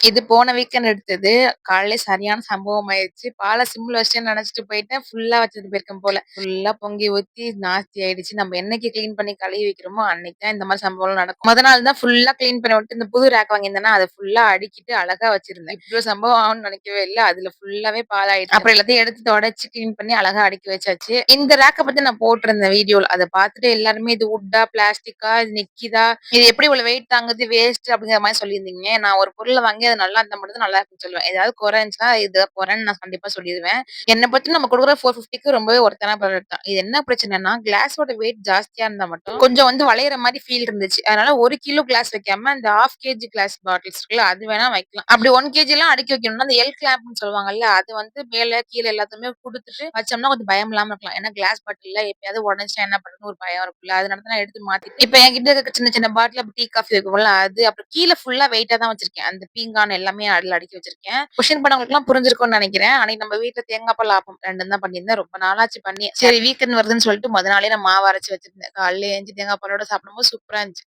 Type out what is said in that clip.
இது போன வீக்கெண்ட் எடுத்தது. காலையில சரியான சம்பவம் ஆயிருச்சு. பால சிம்ல வச்சுட்டேன்னு நெனச்சுட்டு போயிட்டேன். ஃபுல்லா வச்சுட்டு போயிருக்கேன் போல. ஃபுல்லா பொங்கி ஊத்தி நாஸ்தி ஆயிடுச்சு. நம்ம என்னைக்கு கிளீன் பண்ணி கழுவி வைக்கிறோமோ, அன்னைக்கு தான் இந்த மாரி சம்பவம்லாம் நடக்கும். மொத நாள் தான் ஃபுல்லா கிளீன் பண்ணி விட்டு, இந்த புது ரேக் வாங்கியிருந்தேன்னா, அத ஃபுல்லா அடுக்கிட்டு அழகா வச்சிருந்தேன். இவ்ளோ சம்பவம் ஆகும்னு நெனைக்கவே இல்ல. அதுல ஃபுல்லாவே பாலாயிடுச்சு. அப்புறம் எல்லாத்தையும் எடுத்து தொடச்சு கிளீன் பண்ணி அழகா அடுக்கி வச்சாச்சு. இந்த ரேக்க பத்தி நான் போட்டிருந்தேன் வீடியோல. அத பார்த்துட்டு எல்லாருமே இது வுட்டா, பிளாஸ்டிக்கா, இது நிக்கிதா? இது எப்படி இவ்வளவு வெயிட் தாங்குது? வேஸ்ட் அப்படிங்கிற மாரி சொல்லியிருந்தீங்க. நான் ஒரு பொருள வாங்கி அது நல்லா இருந்தா மட்டும் தான் நல்லா இருக்குன்னு சொல்லுவேன். ஏதாவது குறை இருந்துச்சுன்னா, இது குறைன்னு நான் கண்டிப்பா சொல்லிருவேன். என்ன பத்தி நம்ம குடுக்குற 450க்கு ரொம்பவே ஒர்த்தான ப்ராடக்ட் தான். இது என்ன பிரச்சனைன்னா, கிளாஸோட வெயிட் ஜாஸ்தியா இருந்தா மட்டும் கொஞ்சம் வந்து வளையிற மாரி ஃபீல் இருந்துச்சு. அதனால 1 கிலோ கிளாஸ் வைக்காம, இந்த 1/2 கேஜி கிளாஸ் பாட்டில்ஸ் இருக்குல்ல, அது வேணா வைக்கலாம். அப்படி 1 கேஜிலாம் அடுக்கி வைக்கணும்னா, அந்த எல் கிளாம்ப்ன்னு சொல்லுவாங்கல்ல, அது வந்து மேல, கீழ எல்லாத்தையுமே குடுத்துட்டு வச்சோம்னா கொஞ்சம் பயம் இல்லாம இருக்கலாம். ஏன்னா கிளாஸ் பாட்டில்ல எப்பயாவது உடைஞ்சுட்டா என்ன பண்றதுன்னு ஒரு பயம் இருக்குல்ல. அதனால தான் நான் எடுத்து மாத்திட்டேன். இப்ப என்கிட்ட இருக்க சின்ன சின்ன பாட்டில் டீ, காஃபி வைப்போம்ல அது, அப்புறம் கீழ ஃபுல்லா வெயிட்டா தான் வச்சிருக்கேன். அந்த பீங்கான் எல்லாமே அதுல அடுக்கி வச்சிருக்கேன். கொஸ்டின் பண்ணவங்களுக்குலாம் புரிஞ்சிருக்கும்னு நெனைக்கிறேன். அன்னைக்கு நம்ம வீட்ல தேங்காய் பால் ஆப்பம் 2 தான் பண்ணியிருந்தேன். ரொம்ப நாளாச்சு பண்ணி. சரி வீக்கெண்ட் வருதுன்னு சொல்லிட்டு மொத நாளே நான் மாவு அரைச்சு வச்சிருந்தேன். காலையில எந்திச்சு தேங்காய் பாலோட சாப்பிடும்போது சூப்பரா இருந்துச்சு.